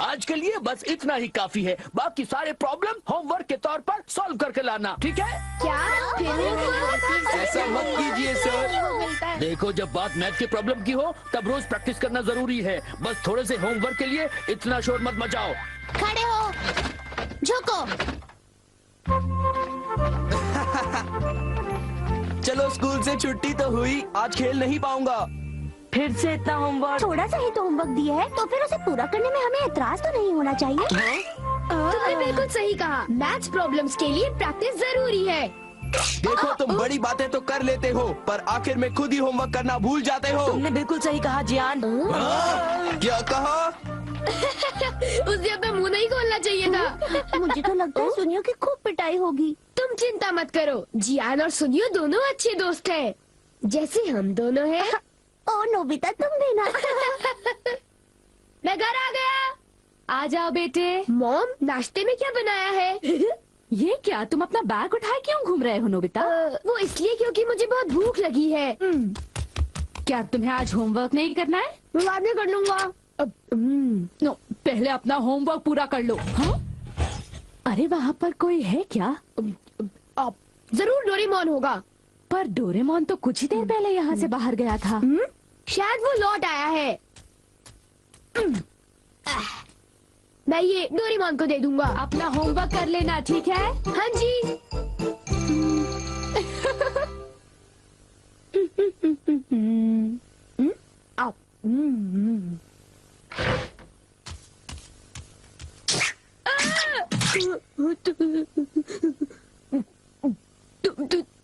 आज के लिए बस इतना ही काफी है। बाकी सारे प्रॉब्लम होमवर्क के तौर पर सॉल्व करके लाना, ठीक है? क्या? ऐसा मत कीजिए सर। देखो, जब बात मैथ के प्रॉब्लम की हो तब रोज प्रैक्टिस करना जरूरी है। बस थोड़े से होमवर्क के लिए इतना शोर मत मचाओ। खड़े हो, झुको। चलो, स्कूल से छुट्टी तो हुई, आज खेल नहीं पाऊंगा। फिर से इतना होमवर्क? थोड़ा सा ही तो होमवर्क दिया है, तो फिर उसे पूरा करने में हमें एतराज तो नहीं होना चाहिए। तुमने बिल्कुल सही कहा। मैथ्स प्रॉब्लम्स के लिए प्रैक्टिस जरूरी है। देखो, तुम बड़ी बातें तो कर लेते हो, पर आखिर में खुद ही होमवर्क करना भूल जाते हो। तुमने बिल्कुल सही कहा जियान। क्या कहा? उसे अपना मुंह नहीं खोलना चाहिए था। मुझे तो लगता है सुनियो की खूब पिटाई होगी। तुम चिंता मत करो, जियान और सुनियो दोनों अच्छे दोस्त हैं, जैसे हम दोनों हैं। ओ नोबिता, तुम भी ना। मैं घर आ गया। आ जाओ बेटे। मॉम, नाश्ते में क्या बनाया है? ये क्या, तुम अपना बैग उठाए क्यों घूम रहे हो नोबिता? वो इसलिए क्योंकि मुझे बहुत भूख लगी है। क्या तुम्हें आज होमवर्क नहीं करना है? मैं बाद में कर लूंगा। नो, पहले अपना होमवर्क पूरा कर लो। हाँ? अरे वहाँ पर कोई है क्या? जरूर डोरेमोन होगा। पर डोरेमोन तो कुछ ही देर पहले यहाँ से बाहर गया था। शायद वो लौट आया है। मैं ये डोरेमोन को दे दूंगा। अपना होमवर्क कर लेना, ठीक है? हाँ जी।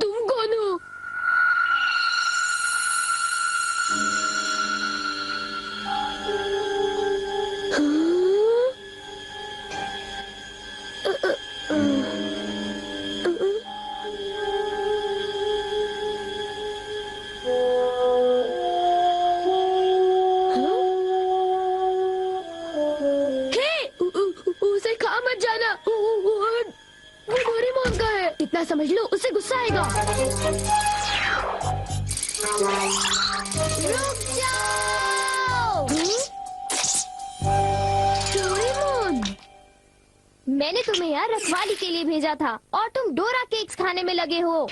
तुम कौन हो? उसे खा मत जाना, वो डोरेमोन का है। इतना समझ लो, उसे गुस्सा आएगा। रुक जाओ। डोरेमोन, मैंने तुम्हें यहाँ रखवाली के लिए भेजा था और तुम डोरा केक्स खाने में लगे हो।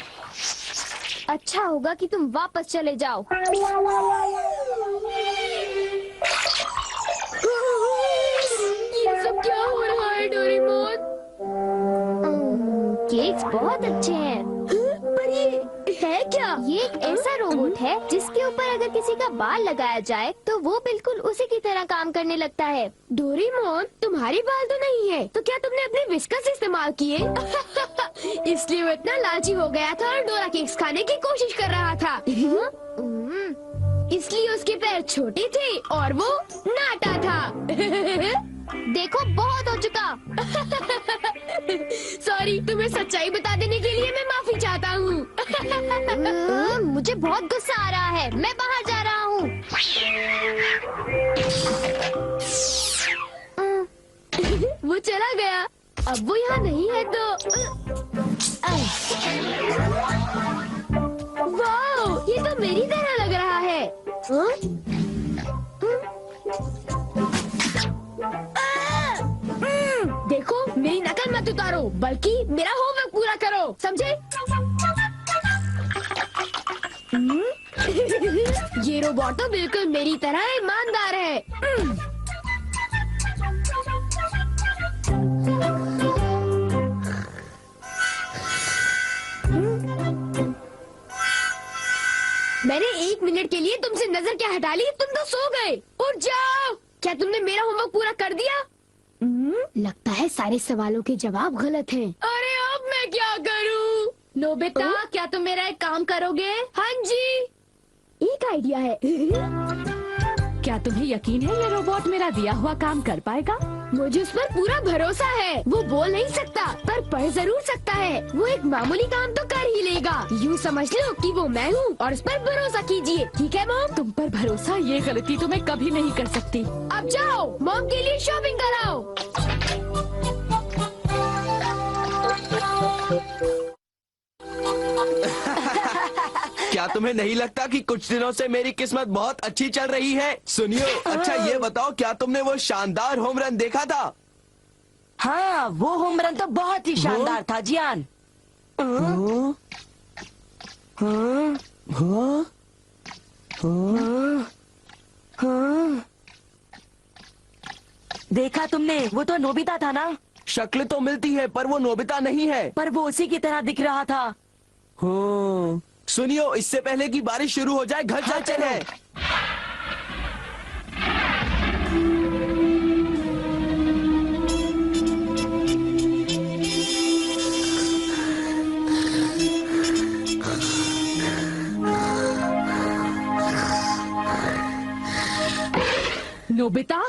अच्छा होगा कि तुम वापस चले जाओ। ये सब क्या हो रहा है डोरेमोन? केक्स बहुत अच्छे हैं। पर ये है क्या? ये एक ऐसा रोबोट है जिसके ऊपर अगर किसी का बाल लगाया जाए तो वो बिल्कुल उसी की तरह काम करने लगता है। डोरेमोन, तुम्हारी बाल तो नहीं है, तो क्या तुमने अपने विस्कस इस्तेमाल किए? इसलिए वो इतना लालची हो गया था और डोरा केक्स खाने की कोशिश कर रहा था। इसलिए उसके पैर छोटे थे और वो नाटा था। देखो, बहुत हो चुका। सॉरी, तुम्हें सच्चाई बता देने के लिए मैं माफी चाहता हूँ। मुझे बहुत गुस्सा आ रहा है, मैं बाहर जा रहा हूँ। वो चला गया। अब वो यहाँ नहीं है तो वाह, ये तो मेरी तरह लग रहा है। देखो, मेरी नकल मत उतारो, बल्कि मेरा होमवर्क पूरा करो, समझे? ये रोबोट तो बिल्कुल मेरी तरह ईमानदार है। मैंने 1 मिनट के लिए तुमसे नजर क्या हटा ली, तुम तो सो गए। उठ जाओ। क्या तुमने मेरा होमवर्क पूरा कर दिया? लगता है सारे सवालों के जवाब गलत हैं। अरे अब मैं क्या करूं? नोबिता, क्या तुम मेरा एक काम करोगे? हाँ जी, एक आइडिया है। क्या तुम्हें यकीन है ये रोबोट मेरा दिया हुआ काम कर पाएगा? मुझे उस पर पूरा भरोसा है। वो बोल नहीं सकता पर पढ़ जरूर सकता है। वो एक मामूली काम तो कर ही लेगा। यूँ समझ लो कि वो मैं हूँ और उस पर भरोसा कीजिए, ठीक है मॉम? तुम पर भरोसा, ये गलती तो मैं कभी नहीं कर सकती। अब जाओ, मॉम के लिए शॉपिंग कराओ। क्या तुम्हें नहीं लगता कि कुछ दिनों से मेरी किस्मत बहुत अच्छी चल रही है? सुनियो, अच्छा ये बताओ, क्या तुमने वो शानदार होम रन देखा था? हाँ, वो होम रन तो बहुत ही शानदार था जियान। हाँ? हाँ? हाँ? हाँ। देखा तुमने, वो तो नोबिता था ना? शक्ल तो मिलती है पर वो नोबिता नहीं है। पर वो उसी की तरह दिख रहा था। हाँ। सुनियो, इससे पहले कि बारिश शुरू हो जाए घर चलते चलो। हैं। नोबिता,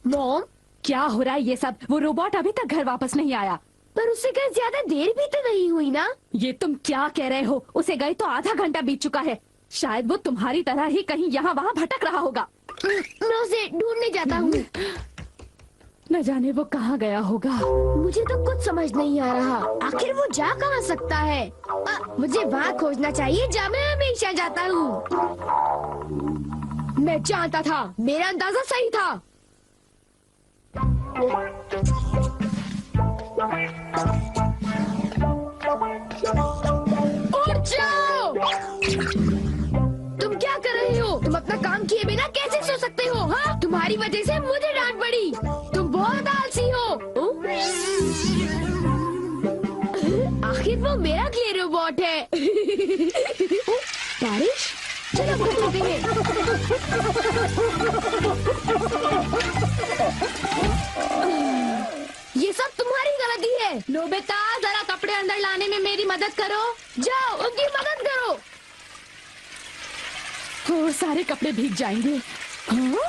मॉम, क्या हो रहा है ये सब? वो रोबोट अभी तक घर वापस नहीं आया। पर उससे कहीं ज्यादा देर भी तो नहीं हुई ना। ये तुम क्या कह रहे हो? उसे गए तो आधा घंटा बीत चुका है। शायद वो तुम्हारी तरह ही कहीं यहाँ वहाँ भटक रहा होगा। मैं उसे ढूंढने जाता हूँ। न जाने वो कहाँ गया होगा। मुझे तो कुछ समझ नहीं आ रहा, आखिर वो जा कहाँ सकता है? मुझे वहाँ खोजना चाहिए जहाँ मैं हमेशा जाता हूँ। मैं जानता था, मेरा अंदाजा सही था। उठ जाओ! तुम क्या कर रहे हो? तुम अपना काम किए बिना कैसे सो सकते हो? हाँ, तुम्हारी वजह से मुझे डांट पड़ी। तुम बहुत आलसी हो। आखिर वो मेरा क्ले रोबोट है। बारिश, चलो घर चलते हैं। ये सब तुम्हारी गलती है। नोबिता, जरा कपड़े अंदर लाने में मेरी मदद करो। जाओ, उनकी मदद करो। वो सारे कपड़े भीग जाएंगे। हाँ?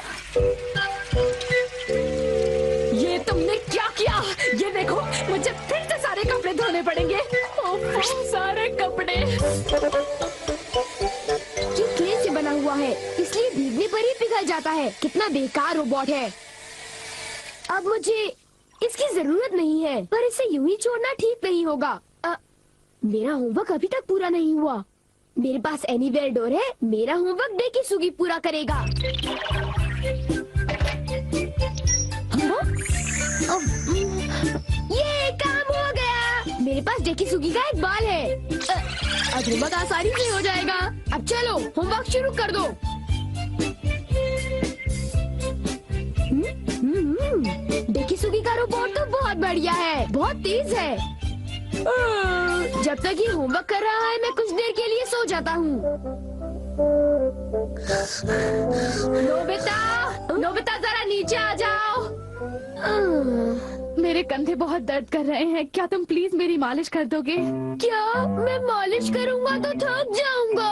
ये तुमने क्या किया? ये देखो, मुझे फिर से सारे कपड़े धोने पड़ेंगे। ओह, सारे कपड़े। ये क्ले से बना हुआ है, इसलिए भीगने पर ही पिघल जाता है। कितना बेकार रोबोट है। अब मुझे इसकी जरूरत नहीं है, पर इसे यूं ही छोड़ना ठीक नहीं होगा। मेरा होमवर्क अभी तक पूरा नहीं हुआ। मेरे पास एनीवेयर डोर है। मेरा होमवर्क डेकिसुगी पूरा करेगा। ये काम हो गया। मेरे पास डेकिसुगी का एक बाल है। अब होमवर्क आसानी से हो जाएगा। अब चलो, होमवर्क शुरू कर दो। डेकिसुगी का रोबोट तो बहुत बढ़िया है, बहुत तेज है। जब तक ये होमवर्क कर रहा है, मैं कुछ देर के लिए सो जाता हूँ। नोबिता, नोबिता, जरा नीचे आ जाओ। मेरे कंधे बहुत दर्द कर रहे हैं। क्या तुम प्लीज मेरी मालिश कर दोगे? क्या मैं मालिश करूँगा तो थक जाऊंगा?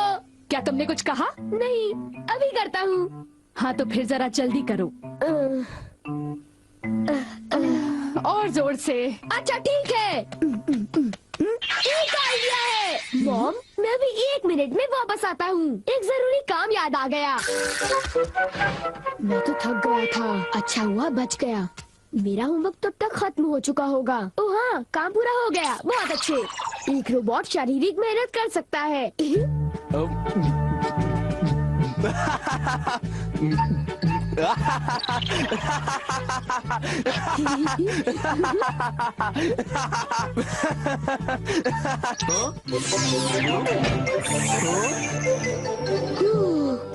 क्या तुमने कुछ कहा? नहीं, अभी करता हूँ। हाँ तो फिर जरा जल्दी करो, और जोर से। अच्छा ठीक है। एक आइडिया है। मॉम, मैं अभी 1 मिनट में वापस आता हूँ। एक जरूरी काम याद आ गया। मैं तो थक गया था। अच्छा हुआ बच गया। मेरा होमवर्क तब तक खत्म हो चुका होगा। ओह हाँ, काम पूरा हो गया। बहुत अच्छे। एक रोबोट शारीरिक मेहनत कर सकता है।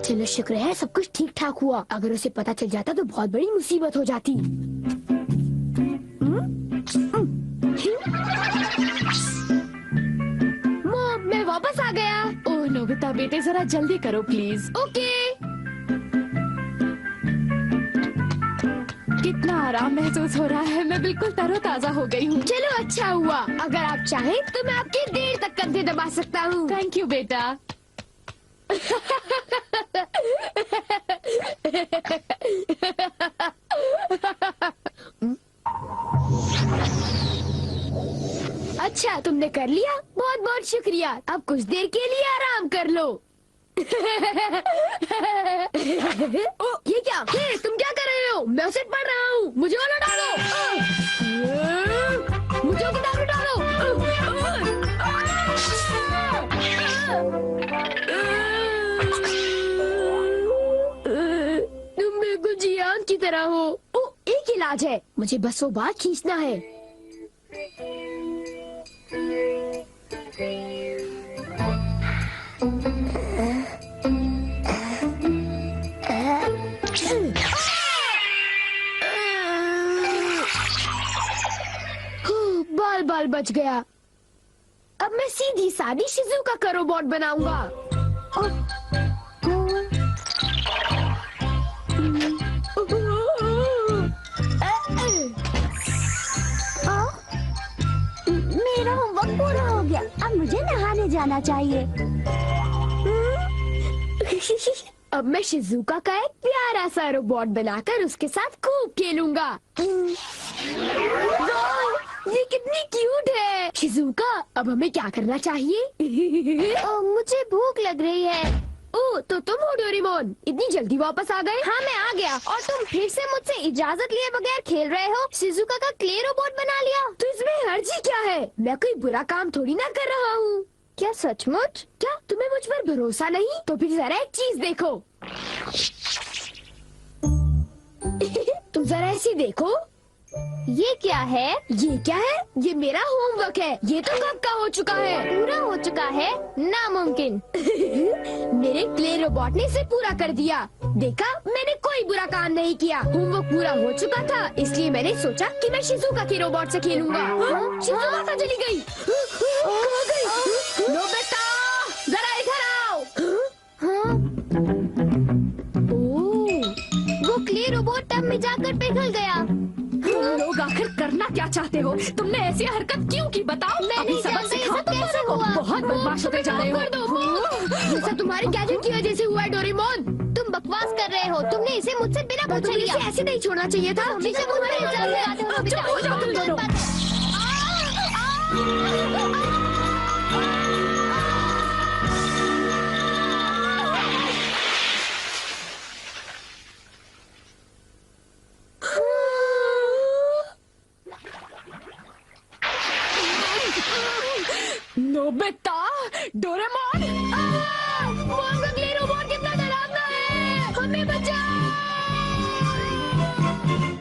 चलो शुक्र है सब कुछ ठीक ठाक हुआ। अगर उसे पता चल जाता तो बहुत बड़ी मुसीबत हो जाती। मॉम, मैं वापस आ गया। ओह नोबिता बेटे, जरा जल्दी करो प्लीज। ओके। कितना आराम महसूस हो रहा है। मैं बिल्कुल तरोताजा हो गई हूँ। चलो अच्छा हुआ। अगर आप चाहें तो मैं आपके देर तक कंधे दबा सकता हूँ। थैंक यू बेटा। अच्छा, तुमने कर लिया। बहुत बहुत शुक्रिया। अब कुछ देर के लिए आराम कर लो। ओ, ये क्या? हे, तुम क्या कर रहे हो? मैं उसे पढ़ रहा हूँ। मुझे वाला डालो। मुझे किताब डालो। की तरह हो। ओ, एक इलाज है, मुझे बस वो बात खींचना है। बाल बाल बच गया। अब मैं सीधी सादी शिजुका का रोबोट बनाऊंगा। मेरा होमवर्क पूरा हो गया, अब मुझे नहाने जाना चाहिए। अब मैं शिजुका का एक प्यारा सा रोबोट बनाकर उसके साथ खूब खेलूंगा। वाह, ये कितनी क्यूट है। शिजुका, अब हमें क्या करना चाहिए? मुझे भूख लग रही है। ओ, तो तुम हो डोरेमोन, इतनी जल्दी वापस आ गए? हाँ, मैं आ गया और तुम फिर से मुझसे इजाजत लिए बगैर खेल रहे हो। शिजुका का क्ले रोबोट बना लिया। तो इसमें हर्जी क्या है? मैं कोई बुरा काम थोड़ी ना कर रहा हूँ। क्या सचमुच? क्या तुम्हें मुझ पर भरोसा नहीं? तो फिर जरा एक चीज देखो। तुम जरा ऐसी देखो। ये क्या है? ये क्या है? ये मेरा होमवर्क है। ये तो कब का हो चुका है। पूरा हो चुका है? नामुमकिन। मेरे क्ले रोबोट ने इसे पूरा कर दिया। देखा, मैंने कोई बुरा काम नहीं किया। होमवर्क पूरा हो चुका था, इसलिए मैंने सोचा कि मैं शिजुका के रोबोट से खेलूंगा। शिजुका कहाँ चली गई? कहाँ गई? नोबिता, जरा इधर आओ। वो क्ले रोबोट टब में जाकर पिघल गया। तुम लोग आखिर करना क्या चाहते हो? तुमने ऐसी हरकत क्यों की बताओ? मैं अभी नहीं सबक जानता ये सिखाओ सब कैसे तुम हुआ। बहुत बदमाश होते जा रहे हो। ये सब तुम्हारे गैजेट की वजह से हुआ है डोरेमोन। तुम बकवास कर रहे हो। तुमने इसे मुझसे बिना पूछे तुम्हें लिया। इसे ऐसे नहीं छोड़ना चाहिए था। हमेशा मुझ पर इल्जाम लगाते हो, नोबिता। चुप हो जाओ तुम दोनों। Nobita, Doraemon, Mongo clay robot कितना डरावना है। हमें बचाओ।